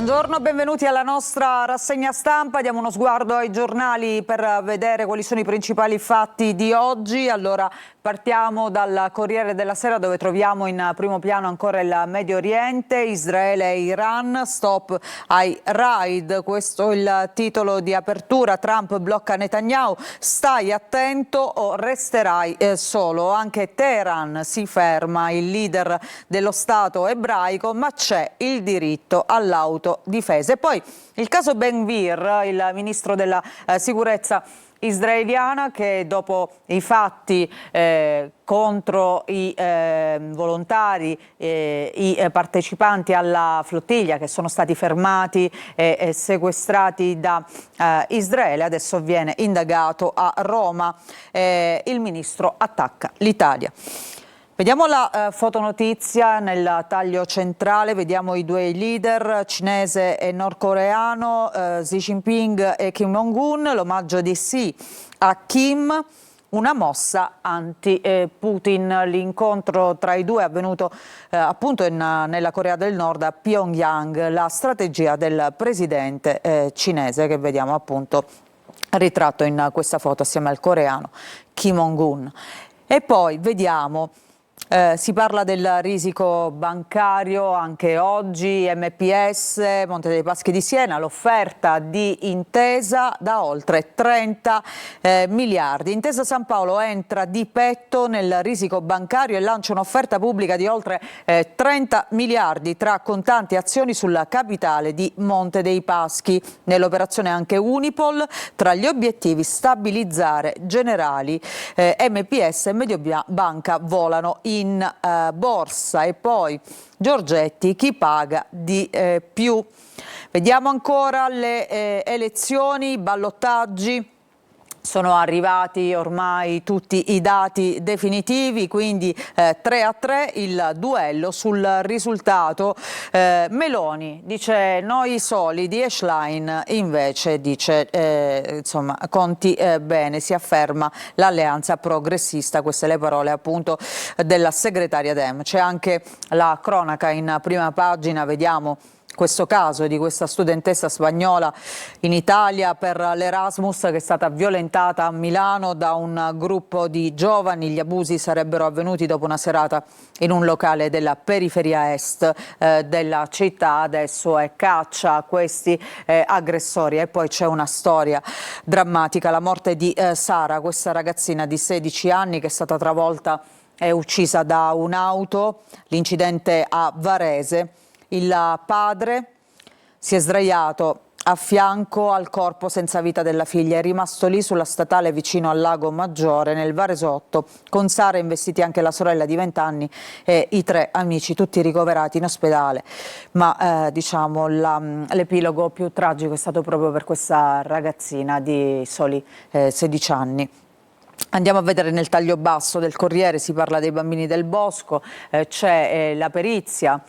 Buongiorno, benvenuti alla nostra rassegna stampa. Diamo uno sguardo ai giornali per vedere quali sono i principali fatti di oggi. Allora, partiamo dal Corriere della Sera, dove troviamo in primo piano ancora il Medio Oriente, Israele e Iran, stop ai raid. Questo è il titolo di apertura. Trump blocca Netanyahu, stai attento o resterai solo. Anche Teheran si ferma, il leader dello Stato ebraico, ma c'è il diritto all'autodifesa. E poi il caso Ben Gvir, il ministro della sicurezza israeliana, che dopo i fatti contro i volontari, i partecipanti alla flottiglia che sono stati fermati e sequestrati da Israele, adesso viene indagato a Roma. Il ministro attacca l'Italia. Vediamo la fotonotizia nel taglio centrale, vediamo i due leader, cinese e nordcoreano, Xi Jinping e Kim Jong-un, l'omaggio di Xi a Kim, una mossa anti-Putin. L'incontro tra i due è avvenuto appunto nella Corea del Nord, a Pyongyang, la strategia del presidente cinese che vediamo appunto ritratto in questa foto assieme al coreano Kim Jong-un. E poi vediamo... si parla del risico bancario anche oggi, MPS, Monte dei Paschi di Siena, l'offerta di Intesa da oltre 30 miliardi. Intesa San Paolo entra di petto nel risico bancario e lancia un'offerta pubblica di oltre 30 miliardi tra contanti e azioni sulla capitale di Monte dei Paschi. Nell'operazione anche Unipol, tra gli obiettivi stabilizzare Generali, MPS e Mediobanca volano in borsa. E poi Giorgetti, chi paga di più. Vediamo ancora le elezioni, i ballottaggi. Sono arrivati ormai tutti i dati definitivi, quindi 3-3 il duello sul risultato. Meloni dice noi solidi e Schlein invece dice insomma conti bene, si afferma l'alleanza progressista. Queste le parole appunto della segretaria Dem. C'è anche la cronaca in prima pagina, vediamo questo caso di questa studentessa spagnola in Italia per l'Erasmus che è stata violentata a Milano da un gruppo di giovani. Gli abusi sarebbero avvenuti dopo una serata in un locale della periferia est della città. Adesso è caccia a questi aggressori. E poi c'è una storia drammatica, la morte di Sara, questa ragazzina di 16 anni che è stata travolta e uccisa da un'auto, l'incidente a Varese. Il padre si è sdraiato a fianco al corpo senza vita della figlia, è rimasto lì sulla statale vicino al Lago Maggiore nel Varesotto, con Sara investiti anche la sorella di 20 anni e i 3 amici, tutti ricoverati in ospedale. Ma diciamo l'epilogo più tragico è stato proprio per questa ragazzina di soli 16 anni. Andiamo a vedere nel taglio basso del Corriere, si parla dei bambini del bosco, c'è la perizia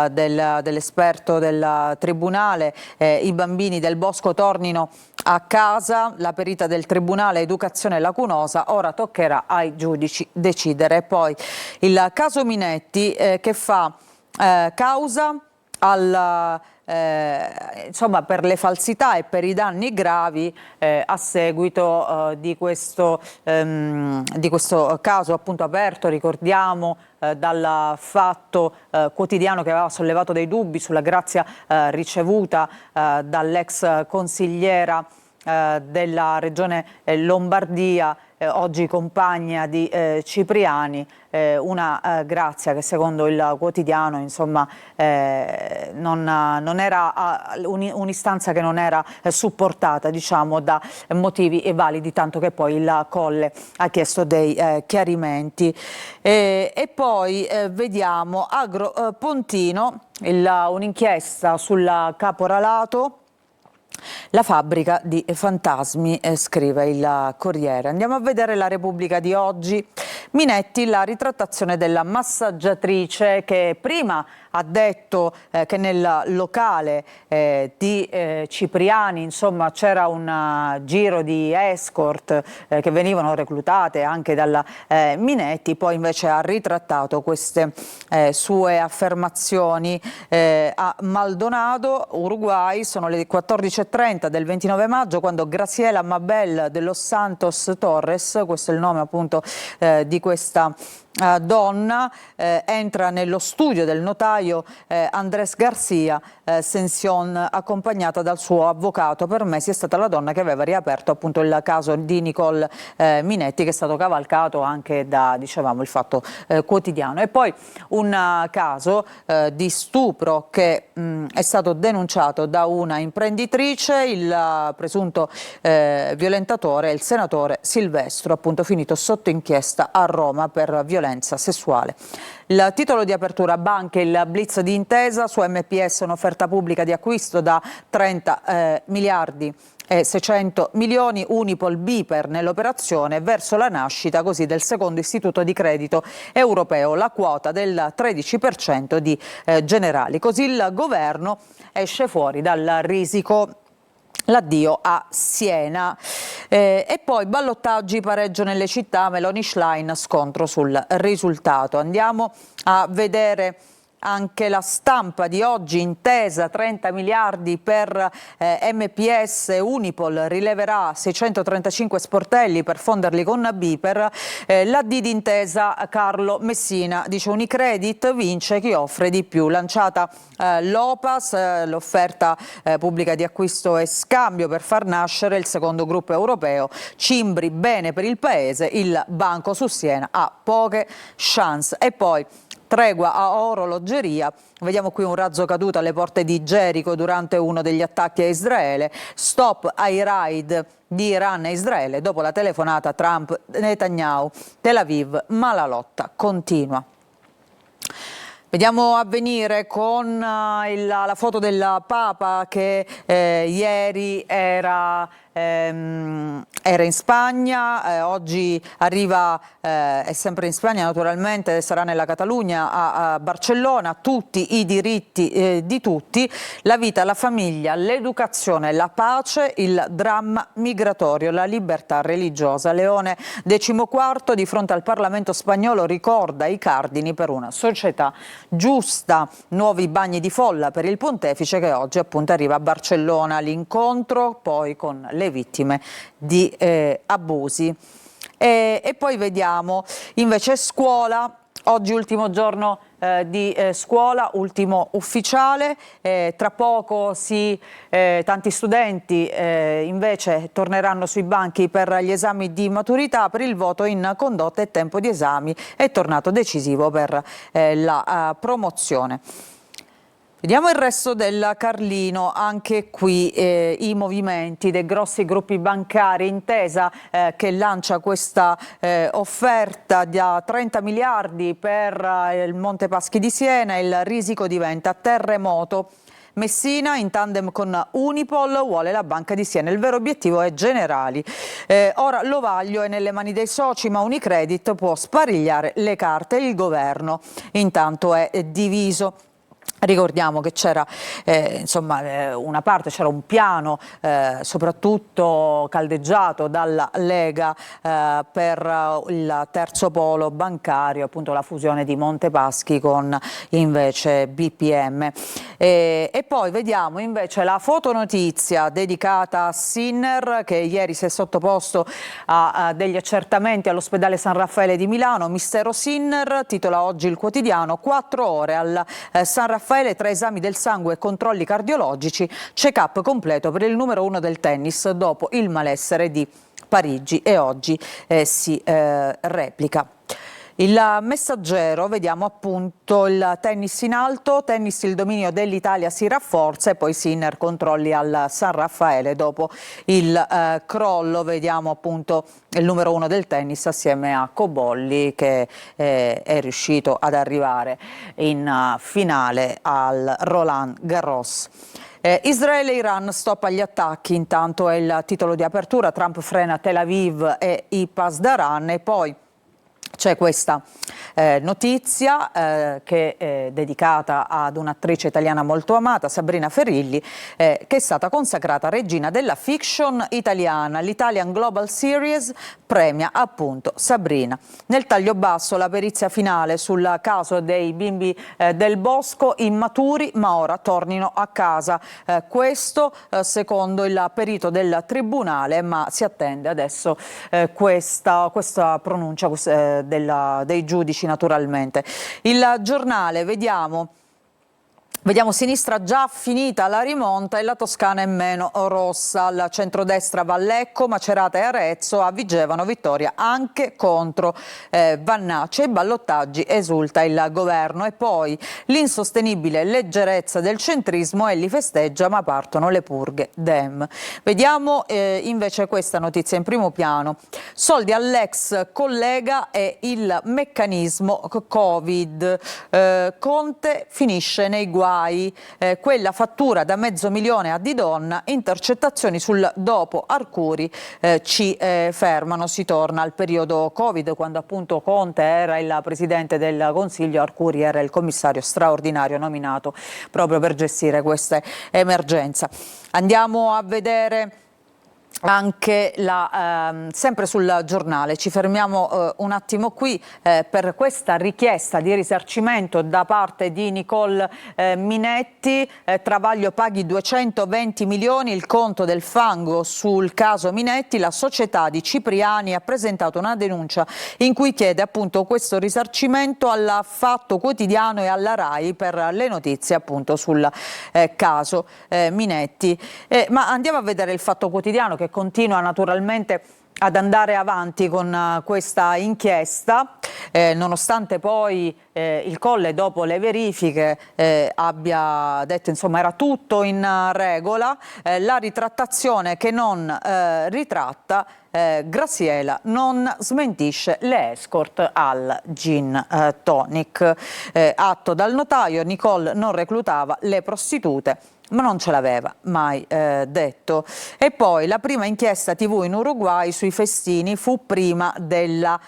dell'esperto del tribunale, i bambini del bosco tornino a casa, la perita del tribunale educazione lacunosa, ora toccherà ai giudici decidere. E poi il caso Minetti che fa causa insomma per le falsità e per i danni gravi a seguito di questo caso appunto aperto, ricordiamo, dal Fatto Quotidiano, che aveva sollevato dei dubbi sulla grazia ricevuta dall'ex consigliera della regione Lombardia, oggi compagna di Cipriani, una grazia che secondo il quotidiano insomma non era un'istanza che non era supportata, diciamo, da motivi validi, tanto che poi il Colle ha chiesto dei chiarimenti. E poi vediamo Agropontino, un'inchiesta sul caporalato. La fabbrica di fantasmi, scrive il Corriere. Andiamo a vedere la Repubblica di oggi. Minetti, la ritrattazione della massaggiatrice che prima ha detto che nel locale di Cipriani, insomma, c'era un giro di escort che venivano reclutate anche dalla Minetti. Poi invece ha ritrattato queste sue affermazioni a Maldonado, Uruguay. Sono le 14:30 del 29 maggio quando Graciela Mabel de los Santos Torres, questo è il nome appunto di questa donna, entra nello studio del notaio Andrés Garcia Sension, accompagnata dal suo avvocato. Per mesi è stata la donna che aveva riaperto appunto il caso di Nicole Minetti, che è stato cavalcato anche da, dicevamo, il Fatto Quotidiano. E poi un caso di stupro che è stato denunciato da una imprenditrice. Il presunto violentatore è il senatore Silvestro, appunto finito sotto inchiesta a Roma per violenza sessuale. Il titolo di apertura: banche, il blitz di Intesa su MPS, un'offerta pubblica di acquisto da 30 miliardi e 600 milioni, Unipol Biper nell'operazione, verso la nascita così del secondo istituto di credito europeo, la quota del 13% di Generali. Così il governo esce fuori dal risico. L'addio a Siena. E poi ballottaggi, pareggio nelle città, Meloni-Schlein, scontro sul risultato. Andiamo a vedere anche la stampa di oggi. Intesa, 30 miliardi per MPS, Unipol rileverà 635 sportelli per fonderli con Biper. L'AD di Intesa, Carlo Messina, dice Unicredit vince chi offre di più. Lanciata l'OPAS, l'offerta pubblica di acquisto e scambio per far nascere il secondo gruppo europeo. Cimbri, bene per il paese, il banco su Siena ha poche chance. E poi tregua a orologeria, vediamo qui un razzo caduto alle porte di Gerico durante uno degli attacchi a Israele, stop ai raid di Iran e Israele dopo la telefonata Trump-Netanyahu, Tel Aviv, ma la lotta continua. Vediamo Avvenire con la foto del Papa che ieri era in Spagna, oggi arriva, è sempre in Spagna naturalmente, sarà nella Catalogna, a Barcellona. Tutti i diritti di tutti, la vita, la famiglia, l'educazione, la pace, il dramma migratorio, la libertà religiosa. Leone XIV di fronte al Parlamento spagnolo ricorda i cardini per una società giusta. Nuovi bagni di folla per il pontefice che oggi appunto arriva a Barcellona. L'incontro poi con le vittime di abusi. E poi vediamo invece scuola. Oggi ultimo giorno di scuola, ultimo ufficiale, tra poco tanti studenti invece torneranno sui banchi per gli esami di maturità. Per il voto in condotta il tempo di esami è tornato decisivo per la promozione. Vediamo il resto del Carlino, anche qui i movimenti dei grossi gruppi bancari. Intesa che lancia questa offerta da 30 miliardi per il Monte Paschi di Siena, il risico diventa terremoto. Messina in tandem con Unipol vuole la Banca di Siena, il vero obiettivo è Generali. Ora l'Ovaglio è nelle mani dei soci, ma Unicredit può sparigliare le carte, il governo intanto è diviso. Ricordiamo che c'era una parte, c'era un piano soprattutto caldeggiato dalla Lega per il terzo polo bancario, appunto la fusione di Monte Paschi con invece BPM. E poi vediamo invece la fotonotizia dedicata a Sinner, che ieri si è sottoposto a degli accertamenti all'ospedale San Raffaele di Milano. Mistero Sinner, titola oggi il quotidiano, 4 ore al San Raffaele, 3 esami del sangue e controlli cardiologici, check-up completo per il numero 1 del tennis dopo il malessere di Parigi, e oggi si replica. Il Messaggero, vediamo appunto il tennis in alto, tennis il dominio dell'Italia si rafforza, e poi Sinner controlli al San Raffaele dopo il crollo. Vediamo appunto il numero 1 del tennis assieme a Cobolli che è riuscito ad arrivare in finale al Roland Garros. Israele e Iran, stop agli attacchi, intanto è il titolo di apertura. Trump frena Tel Aviv e i Pasdaran. E poi C'è questa notizia che è dedicata ad un'attrice italiana molto amata, Sabrina Ferilli, che è stata consacrata regina della fiction italiana. L'Italian Global Series premia appunto Sabrina. Nel taglio basso la perizia finale sul caso dei bimbi del bosco, immaturi ma ora tornino a casa. Questo secondo il perito del tribunale, ma si attende adesso questa pronuncia dei giudici naturalmente. Il Giornale, vediamo sinistra già finita la rimonta e la Toscana è meno rossa. Al centrodestra Vallecco, Macerata e Arezzo, a Vigevano vittoria anche contro Vannacci. Ai ballottaggi esulta il governo. E poi l'insostenibile leggerezza del centrismo, Elli festeggia ma partono le purghe Dem. Vediamo invece questa notizia in primo piano. Soldi all'ex collega e il meccanismo Covid. Conte finisce nei guai. Quella fattura da $500.000 a Di Donna, intercettazioni sul dopo Arcuri ci fermano. Si torna al periodo Covid, quando appunto Conte era il presidente del Consiglio, Arcuri era il commissario straordinario nominato proprio per gestire questa emergenza. Andiamo a vedere anche sempre sul Giornale, ci fermiamo un attimo qui per questa richiesta di risarcimento da parte di Nicole Minetti. Travaglio paghi 220 milioni, il conto del fango sul caso Minetti. La società di Cipriani ha presentato una denuncia in cui chiede appunto questo risarcimento al Fatto Quotidiano e alla RAI per le notizie appunto sul caso Minetti. Ma andiamo a vedere il Fatto Quotidiano, che continua naturalmente ad andare avanti con questa inchiesta, nonostante poi il Colle dopo le verifiche abbia detto insomma era tutto in regola. La ritrattazione che non ritratta, Graziella non smentisce le escort al gin tonic. Atto dal notaio, Nicole non reclutava le prostitute, ma non ce l'aveva mai detto. E poi la prima inchiesta TV in Uruguay sui festini fu prima della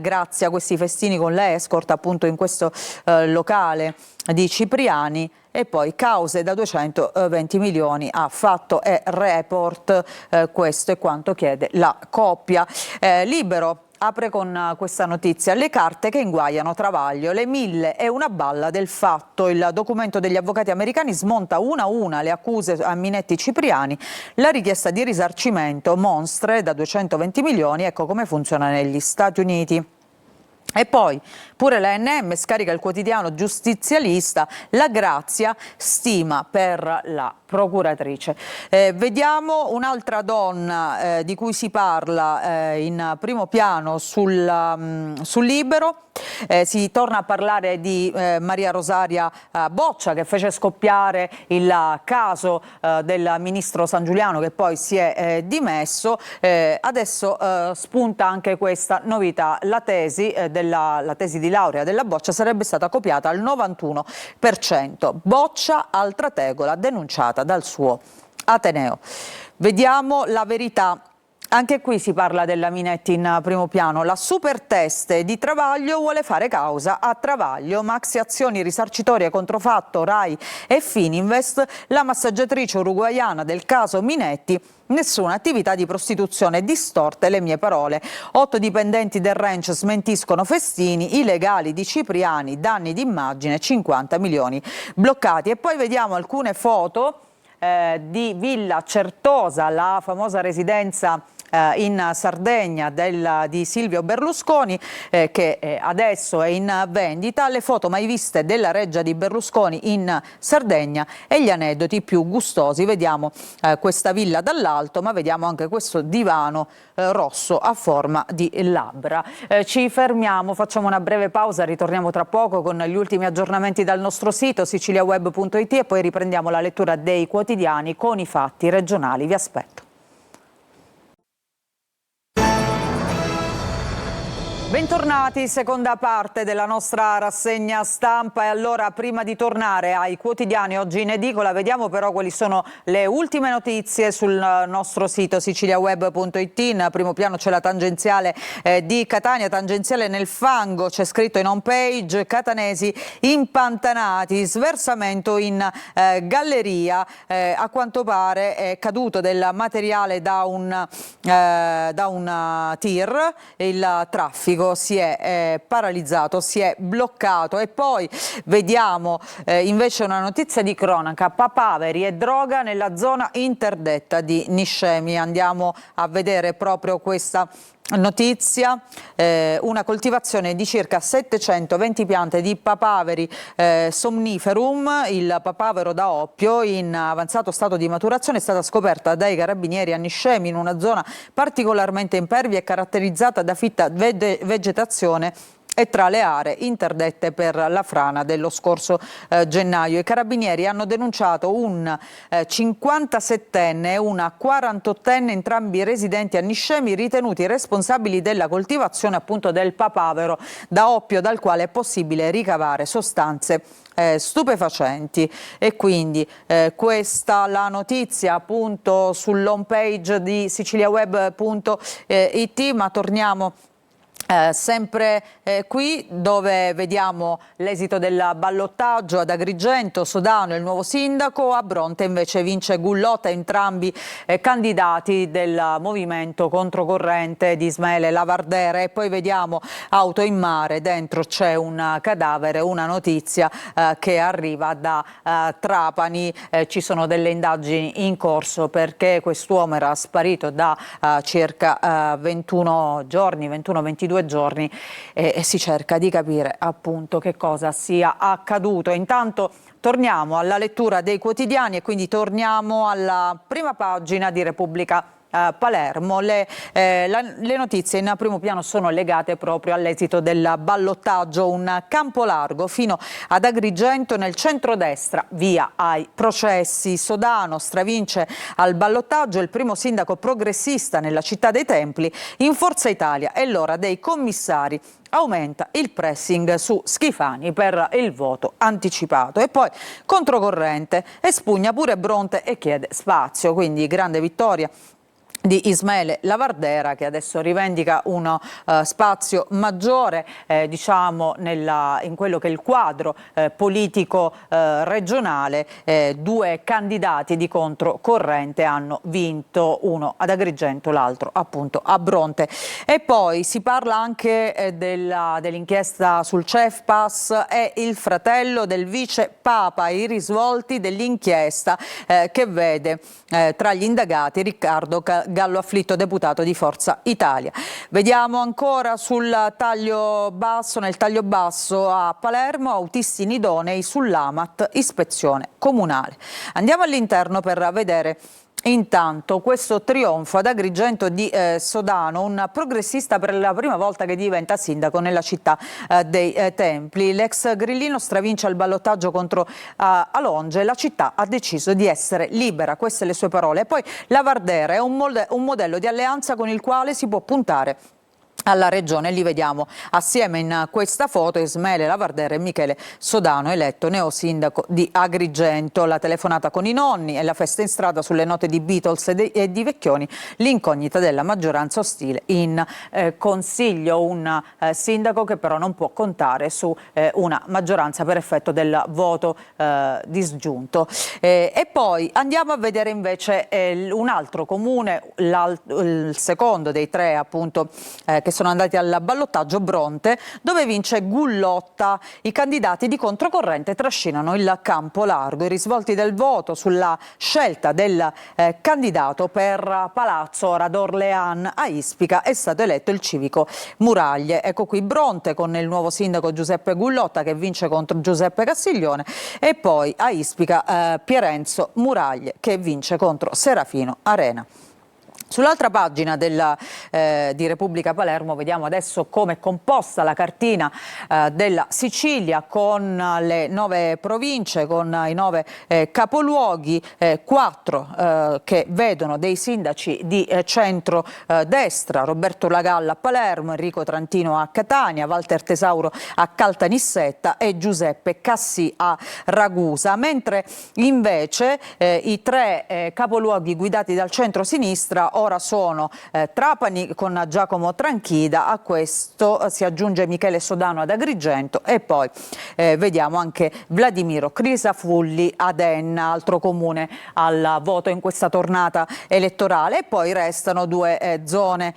grazia, questi festini con le escort appunto in questo locale di Cipriani. E poi cause da 220 milioni a Fatto e Report, questo è quanto chiede la coppia. Libero apre con questa notizia: le carte che inguaiano Travaglio, le 1001 balla del Fatto. Il documento degli avvocati americani smonta una a una le accuse a Minetti Cipriani, la richiesta di risarcimento, monstre da 220 milioni, ecco come funziona negli Stati Uniti. E poi pure l'ANM scarica il quotidiano giustizialista, la grazia stima per la procuratrice. Vediamo un'altra donna di cui si parla in primo piano sul Libero. Si torna a parlare di Maria Rosaria Boccia, che fece scoppiare il caso del ministro Sangiuliano, che poi si è dimesso. Adesso spunta anche questa novità: la tesi di laurea della Boccia sarebbe stata copiata al 91%. Boccia, altra tegola denunciata dal suo ateneo. Vediamo La Verità. Anche qui si parla della Minetti in primo piano. La superteste di Travaglio vuole fare causa a Travaglio, maxi azioni risarcitorie contro Fatto, Rai e Fininvest. La massaggiatrice uruguaiana del caso Minetti: nessuna attività di prostituzione, distorte le mie parole. 8 dipendenti del ranch smentiscono festini, i legali di Cipriani, danni d'immagine, 50 milioni bloccati. E poi vediamo alcune foto di Villa Certosa, la famosa residenza in Sardegna di Silvio Berlusconi, che adesso è in vendita. Le foto mai viste della reggia di Berlusconi in Sardegna e gli aneddoti più gustosi. Vediamo questa villa dall'alto, ma vediamo anche questo divano rosso a forma di labbra. Ci fermiamo, facciamo una breve pausa, ritorniamo tra poco con gli ultimi aggiornamenti dal nostro sito siciliaweb.it e poi riprendiamo la lettura dei quotidiani con i fatti regionali. Vi aspetto. Bentornati, seconda parte della nostra rassegna stampa. E allora, prima di tornare ai quotidiani oggi in edicola, vediamo però quali sono le ultime notizie sul nostro sito siciliaweb.it. In primo piano c'è la tangenziale di Catania, tangenziale nel fango, c'è scritto in home page: catanesi impantanati, sversamento in galleria. A quanto pare è caduto del materiale da un tir, il traffico si è paralizzato, si è bloccato. E poi vediamo invece una notizia di cronaca: papaveri e droga nella zona interdetta di Niscemi. Andiamo a vedere proprio questa notizia. Una coltivazione di circa 720 piante di papaveri somniferum, il papavero da oppio in avanzato stato di maturazione, è stata scoperta dai carabinieri a Niscemi, in una zona particolarmente impervia e caratterizzata da fitta vegetazione e tra le aree interdette per la frana dello scorso gennaio. I carabinieri hanno denunciato un 57enne e una 48enne, entrambi residenti a Niscemi, ritenuti responsabili della coltivazione appunto del papavero da oppio, dal quale è possibile ricavare sostanze stupefacenti. E quindi questa la notizia appunto sull'home page di siciliaweb.it, ma torniamo sempre qui, dove vediamo l'esito del ballottaggio. Ad Agrigento Sodano il nuovo sindaco, a Bronte invece vince Gullotta, entrambi candidati del movimento controcorrente di Ismaele Lavardera. E poi vediamo auto in mare, dentro c'è un cadavere, una notizia che arriva da Trapani. Ci sono delle indagini in corso perché quest'uomo era sparito da circa 21-22 giorni e si cerca di capire appunto che cosa sia accaduto. Intanto torniamo alla lettura dei quotidiani e quindi torniamo alla prima pagina di Repubblica Palermo. Le notizie in primo piano sono legate proprio all'esito del ballottaggio. Un campo largo fino ad Agrigento nel centrodestra, via ai processi. Sodano stravince al ballottaggio, il primo sindaco progressista nella città dei templi. In Forza Italia è l'ora dei commissari, aumenta il pressing su Schifani per il voto anticipato. E poi controcorrente, espugna pure Bronte e chiede spazio, quindi grande vittoria di Ismaele Lavardera, che adesso rivendica uno spazio maggiore diciamo in quello che è il quadro politico regionale. Due candidati di controcorrente hanno vinto, uno ad Agrigento, l'altro appunto a Bronte. E poi si parla anche dell'inchiesta sul CEFPAS. È il fratello del vice Papa i risvolti dell'inchiesta che vede tra gli indagati Riccardo Gallo Afflitto, deputato di Forza Italia. Vediamo ancora nel taglio basso a Palermo: autisti inidonei sull'AMAT, ispezione comunale. Andiamo all'interno per vedere intanto questo trionfo ad Agrigento di Sodano, un progressista per la prima volta che diventa sindaco nella città dei Templi. L'ex grillino stravince al ballottaggio contro Alonge, la città ha deciso di essere libera, queste le sue parole. E poi Lavardera è un modello di alleanza con il quale si può puntare alla regione. Li vediamo assieme in questa foto: Ismaele Lavardera e Michele Sodano, eletto neosindaco di Agrigento. La telefonata con i nonni e la festa in strada sulle note di Beatles e di Vecchioni, l'incognita della maggioranza ostile in consiglio. Un sindaco che però non può contare su una maggioranza per effetto del voto disgiunto. E poi andiamo a vedere invece un altro comune, il secondo dei tre appunto che sono andati al ballottaggio, Bronte, dove vince Gullotta. I candidati di controcorrente trascinano il campo largo. I risvolti del voto sulla scelta del candidato per Palazzo Radorlean a Ispica è stato eletto il civico Muraglie. Ecco qui Bronte con il nuovo sindaco Giuseppe Gullotta che vince contro Giuseppe Castiglione, e poi a Ispica Pierenzo Muraglie che vince contro Serafino Arena. Sull'altra pagina di Repubblica Palermo vediamo adesso come è composta la cartina della Sicilia, con le 9 province, con i 9 capoluoghi, 4 che vedono dei sindaci di centro-destra: Roberto Lagalla a Palermo, Enrico Trantino a Catania, Walter Tesauro a Caltanissetta e Giuseppe Cassì a Ragusa, mentre invece i 3 capoluoghi guidati dal centro-sinistra ora sono Trapani con Giacomo Tranchida, a questo si aggiunge Michele Sodano ad Agrigento e poi vediamo anche Vladimiro Crisafulli ad Enna, altro comune al voto in questa tornata elettorale. E poi restano 2 zone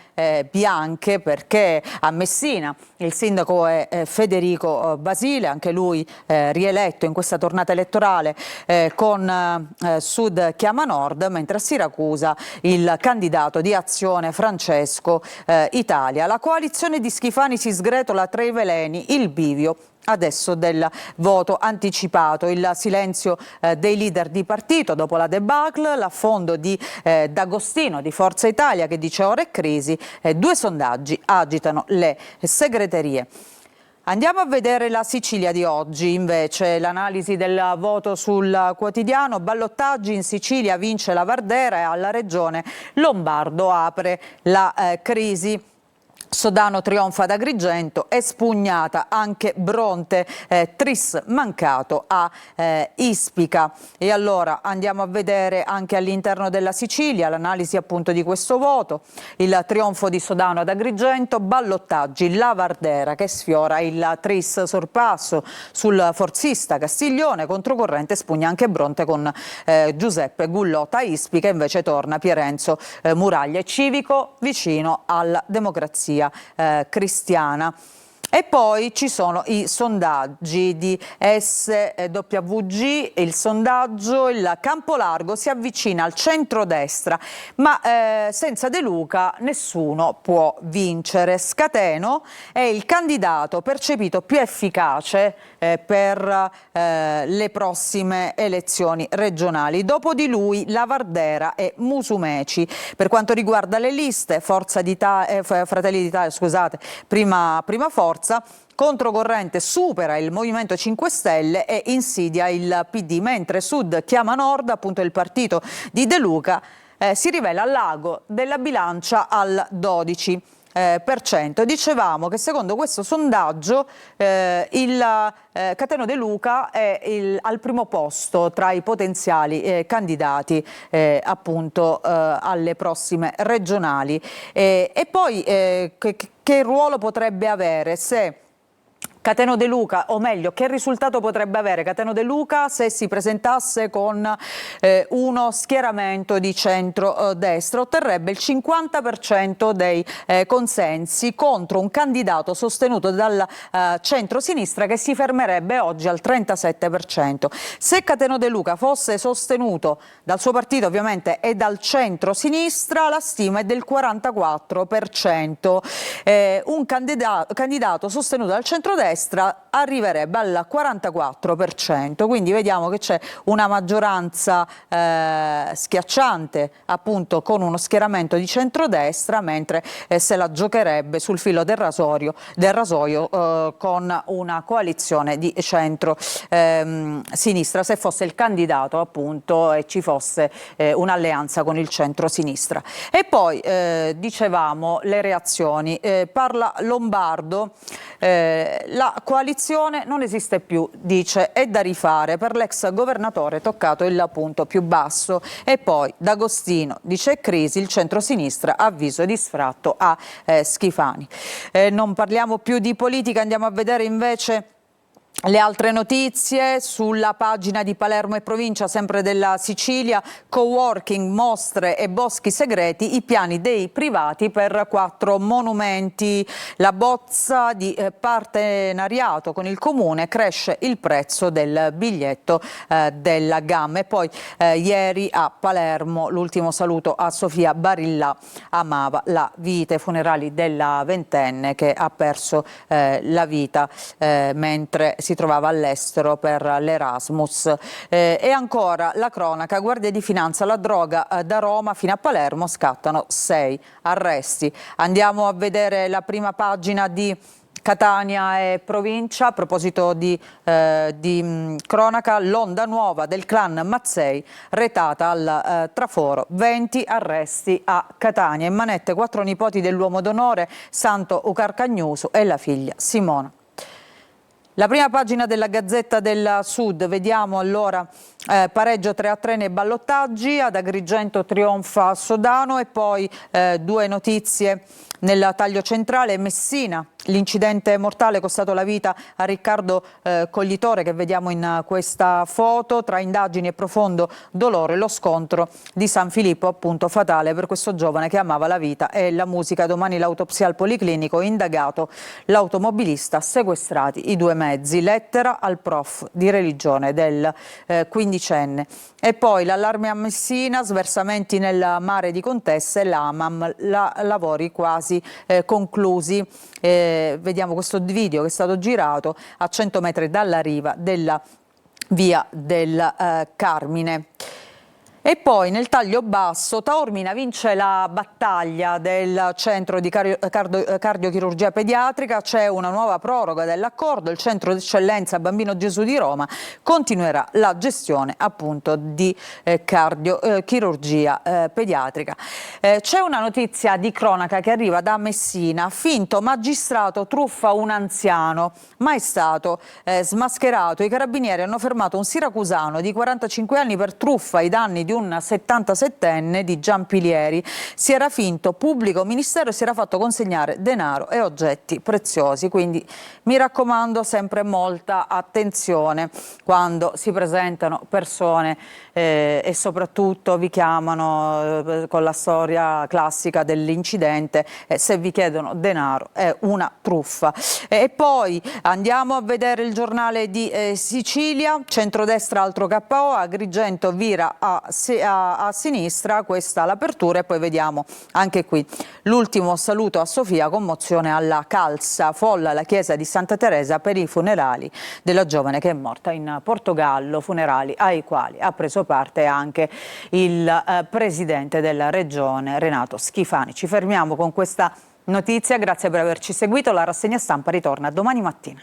bianche, perché a Messina il sindaco è Federico Basile, anche lui rieletto in questa tornata elettorale con Sud chiama Nord, mentre a Siracusa il candidato di Azione Francesco Italia. La coalizione di Schifani si sgretola tra i veleni, il bivio adesso del voto anticipato, il silenzio dei leader di partito dopo la debacle, l'affondo di D'Agostino di Forza Italia che dice ora è crisi, 2 sondaggi agitano le segreterie. Andiamo a vedere la Sicilia di oggi, invece, l'analisi del voto sul quotidiano. Ballottaggi in Sicilia, vince la Vardera e alla regione Lombardo apre la crisi. Sodano trionfa ad Agrigento, espugnata anche Bronte, tris mancato a Ispica. E allora andiamo a vedere anche all'interno della Sicilia l'analisi appunto di questo voto, il trionfo di Sodano ad Agrigento, ballottaggi, la Vardera che sfiora il tris sorpasso sul forzista Castiglione, controcorrente spugna anche Bronte con Giuseppe Gullotta. A Ispica invece torna Pierenzo Muraglia e Civico vicino alla democrazia cristiana. E poi ci sono i sondaggi di SWG, il sondaggio, il campo largo si avvicina al centrodestra, ma senza De Luca nessuno può vincere. Scateno è il candidato percepito più efficace per le prossime elezioni regionali. Dopo di lui la Vardera e Musumeci. Per quanto riguarda le liste, Fratelli d'Italia, scusate, prima forza. Controcorrente supera il Movimento 5 Stelle e insidia il PD, mentre Sud chiama Nord, appunto il partito di De Luca, si rivela l'ago della bilancia al 12%. Dicevamo che secondo questo sondaggio Cateno De Luca è al primo posto tra i potenziali candidati appunto alle prossime regionali. E poi che ruolo potrebbe avere se Cateno De Luca, o meglio, che risultato potrebbe avere Cateno De Luca se si presentasse con uno schieramento di centro-destra? Otterrebbe il 50% dei consensi contro un candidato sostenuto dal centro-sinistra che si fermerebbe oggi al 37%. Se Cateno De Luca fosse sostenuto dal suo partito ovviamente e dal centro-sinistra, la stima è del 44%. Un candidato sostenuto dal centro-destra arriverebbe al 44%, quindi vediamo che c'è una maggioranza schiacciante appunto con uno schieramento di centrodestra, mentre se la giocherebbe sul filo del rasoio con una coalizione di centro-sinistra, se fosse il candidato appunto e ci fosse un'alleanza con il centro-sinistra. E poi dicevamo le reazioni, parla Lombardo. La coalizione non esiste più, dice, è da rifare, per l'ex governatore toccato il punto più basso. E poi D'Agostino dice è crisi, il centrosinistra, avviso di sfratto a Schifani. Non parliamo più di politica, andiamo a vedere invece le altre notizie sulla pagina di Palermo e provincia, sempre della Sicilia. Coworking, mostre e boschi segreti, i piani dei privati per 4 monumenti. La bozza di partenariato con il comune, cresce il prezzo del biglietto della gamma. E poi ieri a Palermo l'ultimo saluto a Sofia Barilla Amava, la vita e funerali della ventenne che ha perso la vita mentre si si trovava all'estero per l'Erasmus. E ancora la cronaca, Guardia di Finanza, la droga da Roma fino a Palermo, scattano 6 arresti. Andiamo a vedere la prima pagina di Catania e provincia. A proposito di cronaca, l'onda nuova del clan Mazzei retata al traforo, 20 arresti a Catania. In manette 4 nipoti dell'uomo d'onore Santo Ucarcagnuso e la figlia Simona. La prima pagina della Gazzetta del Sud, vediamo allora pareggio 3-3 nei ballottaggi, ad Agrigento trionfa Sodano e poi 2 notizie nel taglio centrale. Messina, l'incidente mortale costato la vita a Riccardo Coglitore, che vediamo in questa foto. Tra indagini e profondo dolore, lo scontro di San Filippo, appunto fatale per questo giovane che amava la vita e la musica. Domani l'autopsia al Policlinico, indagato l'automobilista, sequestrati i 2 mezzi. Lettera al prof di religione del quindicenne. E poi l'allarme a Messina, sversamenti nel mare di Contessa e l'AMAM, lavori quasi conclusi. Vediamo questo video che è stato girato a 100 metri dalla riva della via del Carmine. E poi nel taglio basso, Taormina vince la battaglia del centro di cardiochirurgia pediatrica, c'è una nuova proroga dell'accordo, il centro d'eccellenza Bambino Gesù di Roma continuerà la gestione appunto di cardiochirurgia pediatrica. C'è una notizia di cronaca che arriva da Messina: finto magistrato truffa un anziano, ma è stato smascherato. I carabinieri hanno fermato un siracusano di 45 anni per truffa ai danni di un 77enne di Giampilieri. Si era finto pubblico ministero e si era fatto consegnare denaro e oggetti preziosi, quindi mi raccomando sempre molta attenzione quando si presentano persone e soprattutto vi chiamano con la storia classica dell'incidente, se vi chiedono denaro è una truffa. E poi andiamo a vedere il giornale di Sicilia, centrodestra altro KO, Agrigento vira a sinistra, questa l'apertura. E poi vediamo anche qui l'ultimo saluto a Sofia, commozione alla Calza, folla la chiesa di Santa Teresa per i funerali della giovane che è morta in Portogallo, funerali ai quali ha preso parte anche il presidente della regione Renato Schifani. Ci fermiamo con questa notizia, grazie per averci seguito, la rassegna stampa ritorna domani mattina.